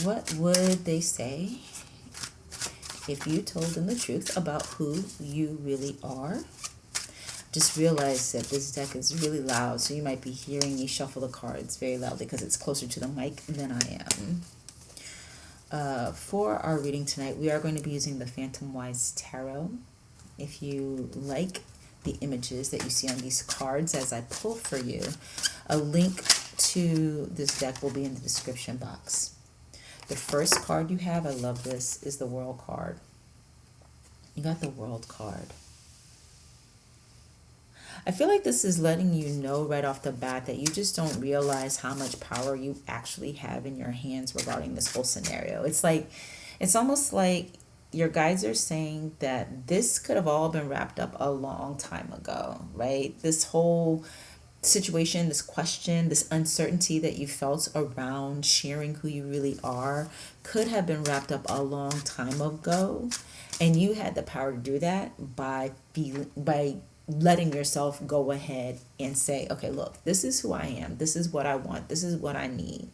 What would they say if you told them the truth about who you really are? Just realize that this deck is really loud, so you might be hearing me shuffle the cards very loudly because it's closer to the mic than I am. For our reading tonight, we are going to be using the Phantom Wise Tarot. If you like the images that you see on these cards as I pull for you, a link to this deck will be in the description box. The first card you have, I love this, is the World card. You got the World card. I feel like this is letting you know right off the bat that you just don't realize how much power you actually have in your hands regarding this whole scenario. It's almost like your guides are saying that this could have all been wrapped up a long time ago, right? This whole situation, this question, this uncertainty that you felt around sharing who you really are could have been wrapped up a long time ago. And you had the power to do that by letting yourself go ahead and say, okay, look, this is who I am. This is what I want. This is what I need.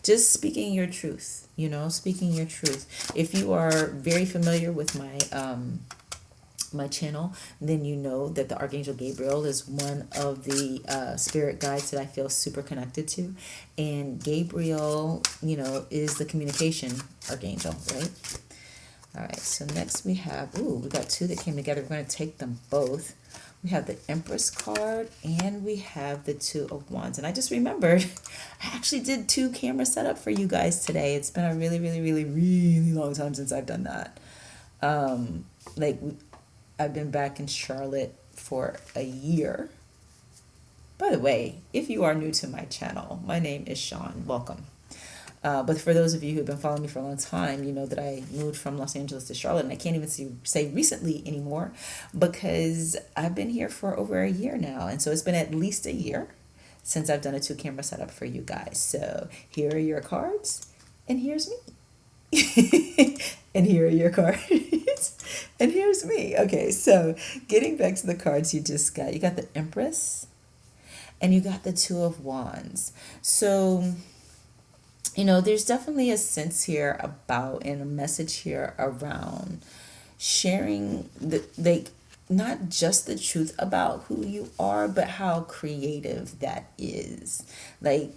Just speaking your truth, speaking your truth. If you are very familiar with my channel, then you know that the Archangel Gabriel is one of the spirit guides that I feel super connected to. And Gabriel, is the communication archangel, right? All right, so next we got two that came together. We're going to take them both. We have the Empress card and we have the Two of Wands. And I just remembered, I actually did 2 camera setup for you guys today. It's been a really, really, really, really long time since I've done that. I've been back in Charlotte for a year. By the way, if you are new to my channel, my name is Shon. Welcome. But for those of you who've been following me for a long time, you know that I moved from Los Angeles to Charlotte, and I can't even say recently anymore because I've been here for over a year now. And so it's been at least a year since I've done a 2 camera setup for you guys. So here are your cards, and here's me. And here are your cards, and here's me. Okay, so getting back to the cards you got the Empress, and you got the Two of Wands. So there's definitely a sense here about and a message here around sharing not just the truth about who you are, but how creative that is. Like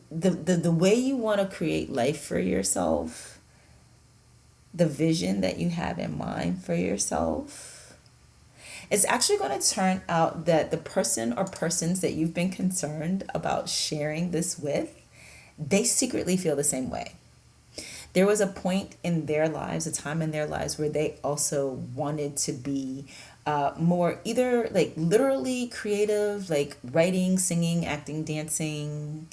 the way you want to create life for yourself, the vision that you have in mind for yourself. It's actually going to turn out that the person or persons that you've been concerned about sharing this with, they secretly feel the same way. There was a point in their lives, a time in their lives where they also wanted to be more either like literally creative, like writing, singing, acting, dancing,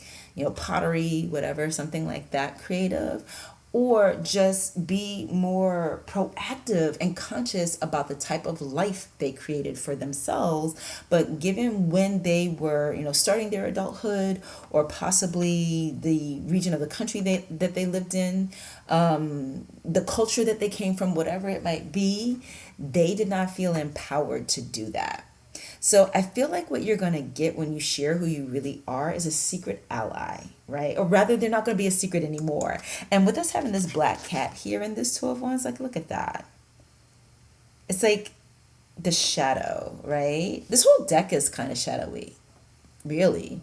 pottery, whatever, something like that creative, or just be more proactive and conscious about the type of life they created for themselves. But given when they were, starting their adulthood, or possibly the region of the country that they lived in, the culture that they came from, whatever it might be, they did not feel empowered to do that. So I feel like what you're going to get when you share who you really are is a secret ally, right? Or rather, they're not going to be a secret anymore. And with us having this black cat here in this Two of Wands, like, look at that. It's like the shadow, right? This whole deck is kind of shadowy, really.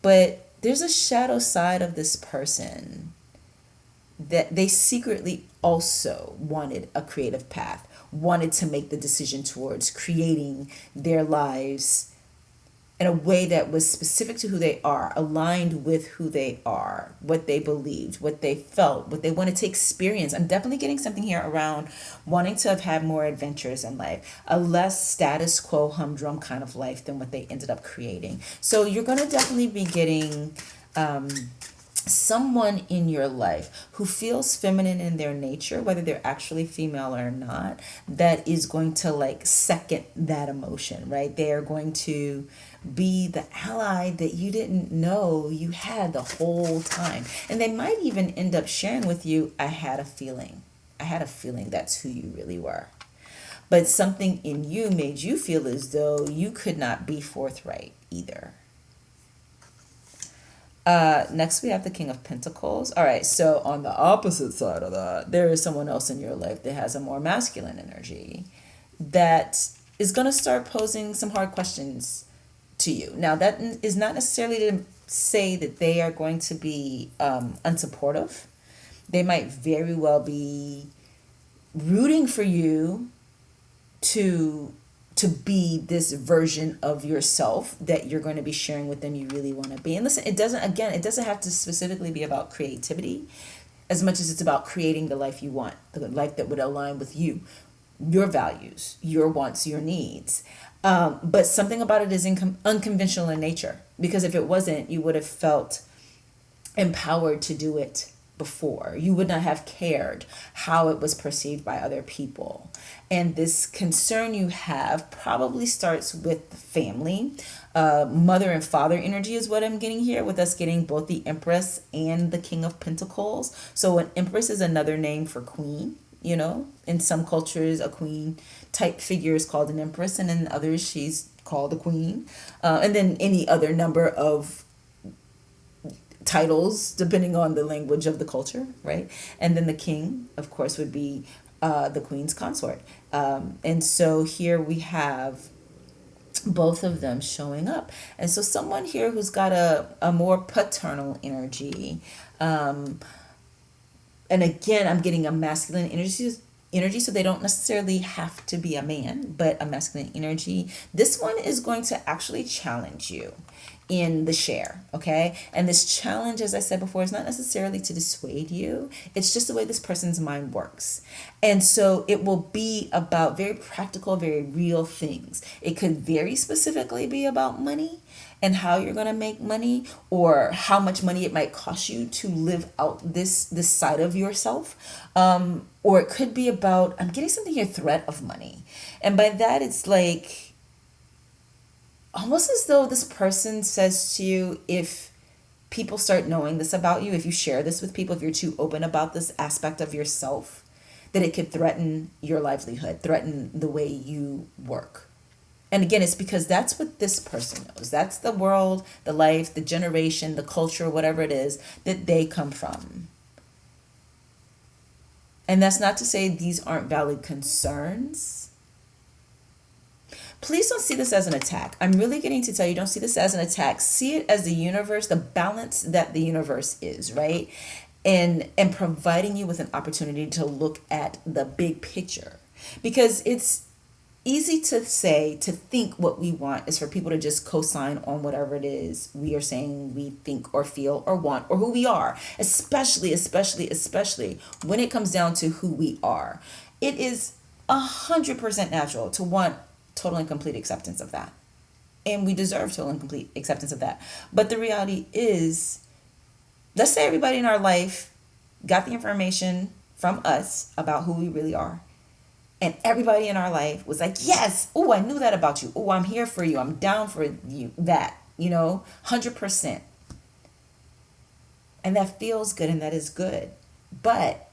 But there's a shadow side of this person that they secretly also wanted a creative path, wanted to make the decision towards creating their lives in a way that was specific to who they are, aligned with who they are, what they believed, what they felt, what they wanted to experience. I'm definitely getting something here around wanting to have had more adventures in life, a less status quo, humdrum kind of life than what they ended up creating. So you're going to definitely be getting someone in your life who feels feminine in their nature, whether they're actually female or not, that is going to second that emotion, right? They are going to be the ally that you didn't know you had the whole time. And they might even end up sharing with you, I had a feeling that's who you really were. But something in you made you feel as though you could not be forthright either. Next, we have the King of Pentacles. All right, so on the opposite side of that, there is someone else in your life that has a more masculine energy that is going to start posing some hard questions to you. Now, that is not necessarily to say that they are going to be unsupportive. They might very well be rooting for you to be this version of yourself that you're going to be sharing with them you really want to be. And listen, it doesn't have to specifically be about creativity as much as it's about creating the life you want, the life that would align with you, your values, your wants, your needs. But something about it is unconventional in nature, because if it wasn't, you would have felt empowered to do it before. You would not have cared how it was perceived by other people. And this concern you have probably starts with family. Mother and father energy is what I'm getting here, with us getting both the Empress and the King of Pentacles. So an Empress is another name for queen. You know, in some cultures, a queen type figure is called an empress, and in others, she's called a queen. And then any other number of titles, depending on the language of the culture, right? And then the king, of course, would be the queen's consort. And so here we have both of them showing up. And so someone here who's got a more paternal energy, and again, I'm getting a masculine energy, so they don't necessarily have to be a man, but a masculine energy. This one is going to actually challenge you in the share, okay? And this challenge, as I said before, is not necessarily to dissuade you. It's just the way this person's mind works. And so it will be about very practical, very real things. It could very specifically be about money and how you're going to make money, or how much money it might cost you to live out this side of yourself. Or it could be about, I'm getting something here, threat of money. And by that, it's like almost as though this person says to you, if people start knowing this about you, if you share this with people, if you're too open about this aspect of yourself, that it could threaten your livelihood, threaten the way you work. And again, it's because that's what this person knows. That's the world, the life, the generation, the culture, whatever it is that they come from. And that's not to say these aren't valid concerns. Please don't see this as an attack. I'm really getting to tell you, don't see this as an attack. See it as the universe, the balance that the universe is, right? And providing you with an opportunity to look at the big picture. Because it's easy to think what we want is for people to just co-sign on whatever it is we are saying we think or feel or want, or who we are, especially when it comes down to who we are. It is 100% natural to want total and complete acceptance of that. And we deserve total and complete acceptance of that. But the reality is, let's say everybody in our life got the information from us about who we really are. And everybody in our life was like, yes, oh, I knew that about you. Oh, I'm here for you. I'm down for you. That, 100%. And that feels good, and that is good. But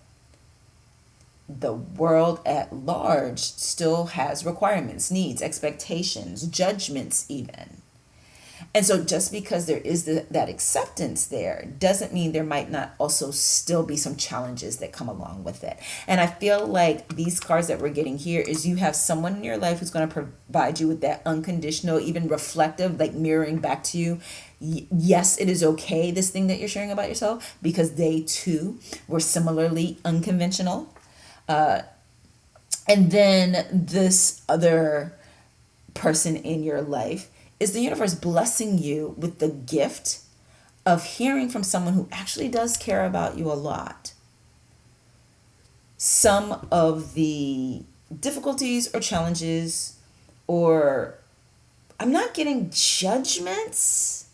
the world at large still has requirements, needs, expectations, judgments even. And so just because there is that acceptance there doesn't mean there might not also still be some challenges that come along with it. And I feel like these cards that we're getting here is you have someone in your life who's going to provide you with that unconditional, even reflective, like mirroring back to you. Yes, it is okay, this thing that you're sharing about yourself, because they too were similarly unconventional. And then this other person in your life is the universe blessing you with the gift of hearing from someone who actually does care about you a lot. Some of the difficulties or challenges, or I'm not getting judgments,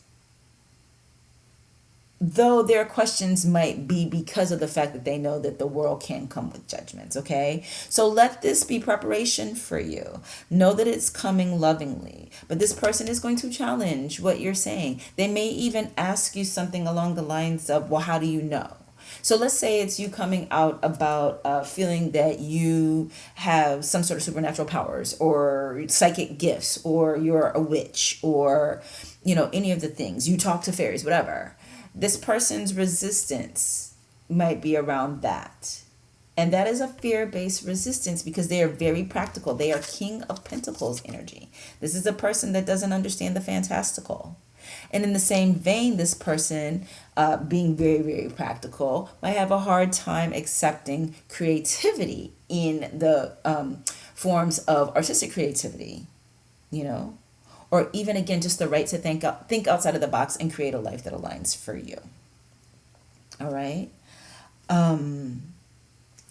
though their questions might be because of the fact that they know that the world can come with judgments, okay? So let this be preparation for you. Know that it's coming lovingly, but this person is going to challenge what you're saying. They may even ask you something along the lines of, well, how do you know? So let's say it's you coming out about feeling that you have some sort of supernatural powers or psychic gifts, or you're a witch, or, any of the things. You talk to fairies, whatever. This person's resistance might be around that. And that is a fear-based resistance because they are very practical. They are King of Pentacles energy. This is a person that doesn't understand the fantastical. And in the same vein, this person, being very, very practical, might have a hard time accepting creativity in the forms of artistic creativity, you know, or even, again, just the right to think outside of the box and create a life that aligns for you. All right.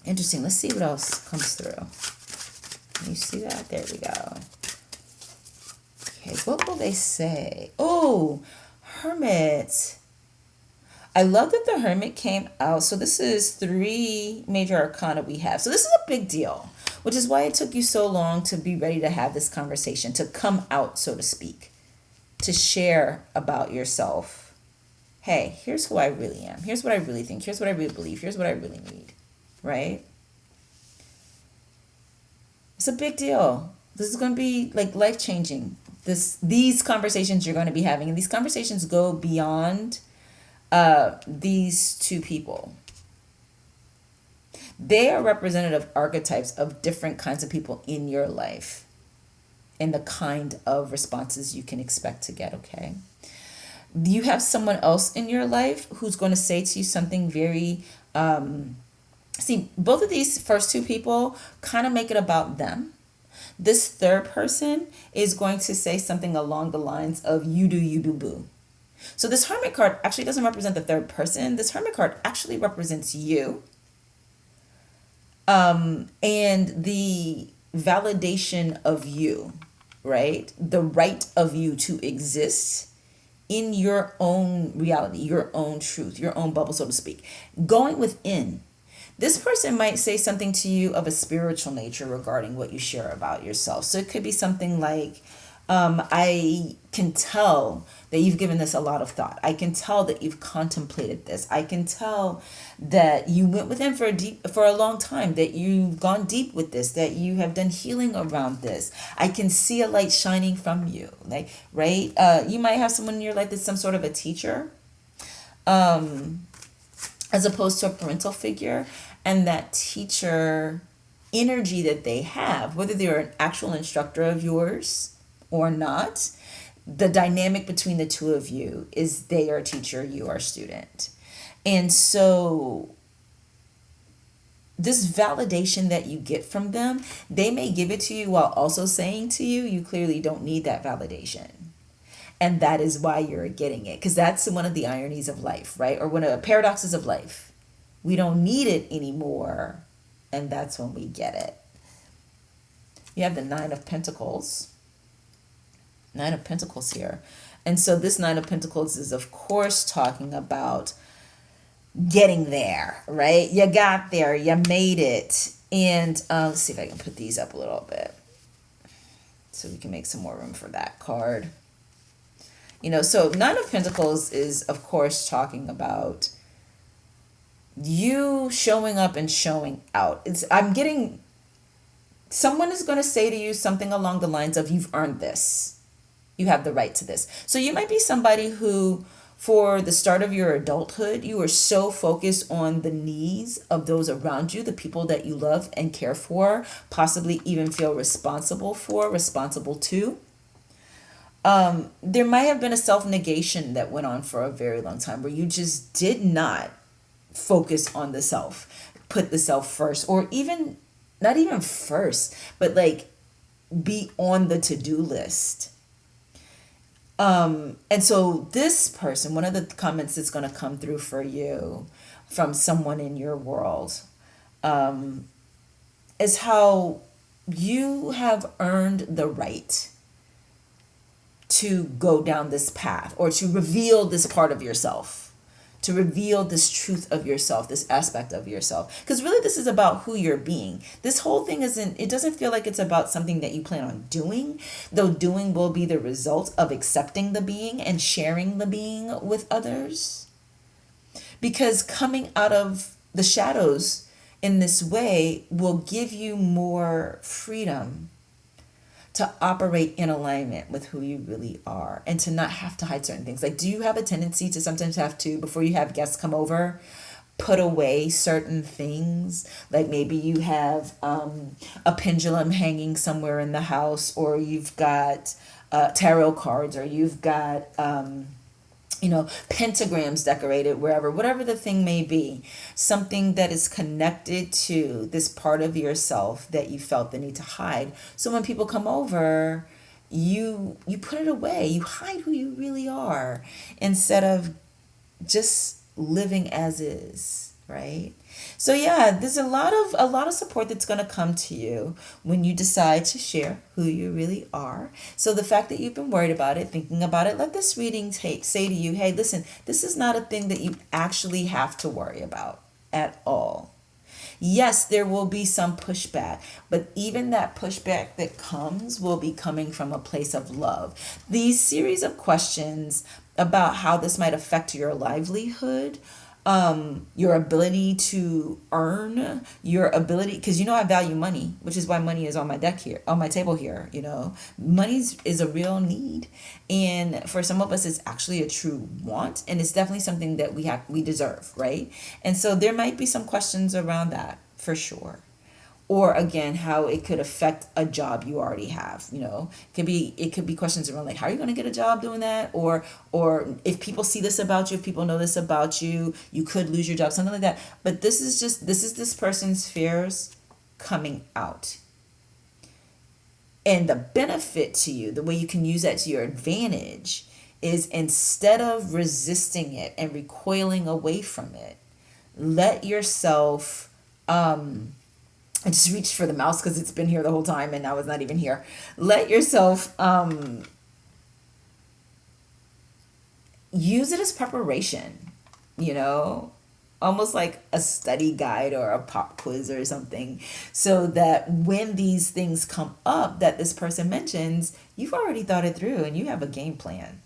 Interesting. Let's see what else comes through. Can you see that? There we go. Okay, what will they say? Oh, Hermit. I love that the Hermit came out. So this is 3 major arcana we have. So this is a big deal, which is why it took you so long to be ready to have this conversation, to come out, so to speak, to share about yourself. Hey, here's who I really am. Here's what I really think. Here's what I really believe. Here's what I really need. Right? It's a big deal. This is going to be like life-changing. These conversations you're going to be having, and these conversations go beyond these 2 people. They are representative archetypes of different kinds of people in your life and the kind of responses you can expect to get, okay? You have someone else in your life who's going to say to you something very... see, both of these first 2 people kind of make it about them. This third person is going to say something along the lines of you do, you boo boo. So this Hermit card actually doesn't represent the third person. This Hermit card actually represents you. And the validation of you, right? The right of you to exist in your own reality, your own truth, your own bubble, so to speak. Going within. This person might say something to you of a spiritual nature regarding what you share about yourself. So it could be something like, I can tell that you've given this a lot of thought. I can tell that you've contemplated this. I can tell that you went within for a long time, that you've gone deep with this, that you have done healing around this. I can see a light shining from you. Like, right? You might have someone in your life that's some sort of a teacher. As opposed to a parental figure, and that teacher energy that they have, whether they're an actual instructor of yours or not, the dynamic between the 2 of you is they are teacher, you are student. And so this validation that you get from them, they may give it to you while also saying to you, you clearly don't need that validation. And that is why you're getting it. Because that's one of the ironies of life, right? Or one of the paradoxes of life. We don't need it anymore. And that's when we get it. You have the 9 of Pentacles. 9 of Pentacles here. And so this 9 of Pentacles is, of course, talking about getting there, right? You got there. You made it. And let's see if I can put these up a little bit so we can make some more room for that card. You know, so 9 of Pentacles is, of course, talking about you showing up and showing out. I'm getting, someone is going to say to you something along the lines of, you've earned this. You have the right to this. So you might be somebody who, for the start of your adulthood, you are so focused on the needs of those around you, the people that you love and care for, possibly even feel responsible to. There might have been a self-negation that went on for a very long time where you just did not focus on the self, put the self first, or even not even first, but like be on the to-do list. And so this person, one of the comments that's going to come through for you from someone in your world, is how you have earned the right to go down this path, or to reveal this part of yourself, to reveal this truth of yourself, this aspect of yourself. Because really this is about who you're being. This whole thing it doesn't feel like it's about something that you plan on doing, though doing will be the result of accepting the being and sharing the being with others. Because coming out of the shadows in this way will give you more freedom to operate in alignment with who you really are and to not have to hide certain things. Like, do you have a tendency to sometimes have to, before you have guests come over, put away certain things? Like maybe you have a pendulum hanging somewhere in the house, or you've got tarot cards, or you've got pentagrams decorated wherever, whatever the thing may be, something that is connected to this part of yourself that you felt the need to hide. So when people come over, you put it away, you hide who you really are instead of just living as is, right? So yeah, there's a lot of support that's going to come to you when you decide to share who you really are. So the fact that you've been worried about it, thinking about it, let this reading say to you, hey, listen, this is not a thing that you actually have to worry about at all. Yes, there will be some pushback, but even that pushback that comes will be coming from a place of love. These series of questions about how this might affect your livelihood, your ability to earn, your ability, because I value money, which is why money is on my deck here, on my table here. Money is a real need, and for some of us, it's actually a true want, and it's definitely something that we deserve, right? And so there might be some questions around that for sure, or again how it could affect a job you already have. It could be questions around like, how are you going to get a job doing that, or if people see this about you, if people know this about you, you could lose your job, something like that. But this is this person's fears coming out, and the benefit to you, the way you can use that to your advantage, is instead of resisting it and recoiling away from it, let yourself I just reached for the mouse because it's been here the whole time and I was not even here. Let yourself use it as preparation, almost like a study guide or a pop quiz or something, so that when these things come up that this person mentions, you've already thought it through and you have a game plan.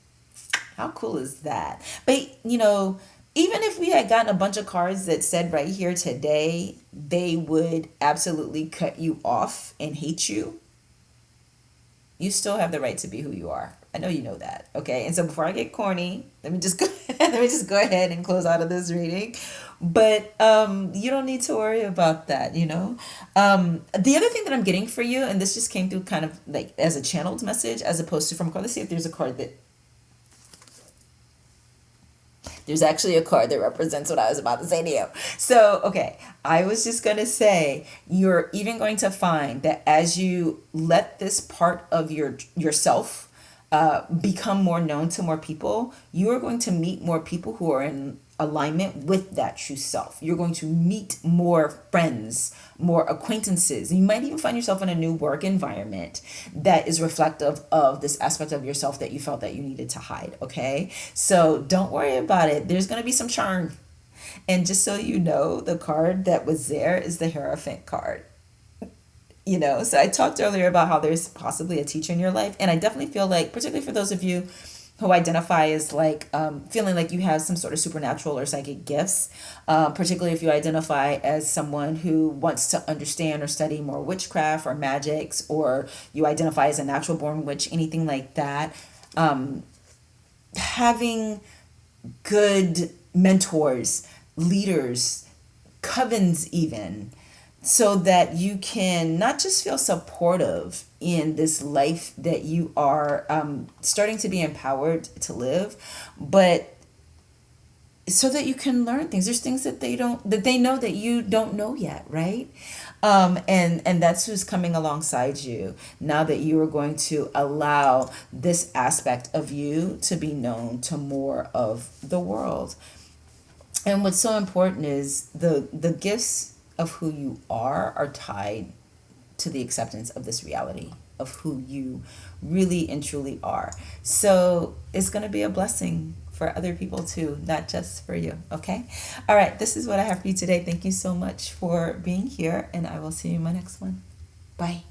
How cool is that? But, even if we had gotten a bunch of cards that said right here today, they would absolutely cut you off and hate you, you still have the right to be who you are. I know you know that, okay? And so before I get corny, let me just go ahead and close out of this reading. But you don't need to worry about that, The other thing that I'm getting for you, and this just came through kind of like as a channeled message as opposed to from a card. Let's see if there's a card that... There's actually a card that represents what I was about to say to you. So, okay, I was just going to say, you're even going to find that as you let this part of yourself become more known to more people, you are going to meet more people who are in alignment with that true self. You're going to meet more friends, more acquaintances. You might even find yourself in a new work environment that is reflective of this aspect of yourself that you felt that you needed to hide, okay? So don't worry about it. There's going to be some churn. And just so you know, the card that was there is the Hierophant card. So I talked earlier about how there's possibly a teacher in your life. And I definitely feel like, particularly for those of you who identify as like feeling like you have some sort of supernatural or psychic gifts, particularly if you identify as someone who wants to understand or study more witchcraft or magics, or you identify as a natural born witch, anything like that, having good mentors, leaders, covens even, so that you can not just feel supportive in this life that you are starting to be empowered to live, but so that you can learn things. There's things that they know that you don't know yet, right? And that's who's coming alongside you now that you are going to allow this aspect of you to be known to more of the world. And what's so important is the gifts of who you are tied to the acceptance of this reality of who you really and truly are. So it's going to be a blessing for other people too, not just for you. Okay. All right. This is what I have for you today. Thank you so much for being here, and I will see you in my next one. Bye.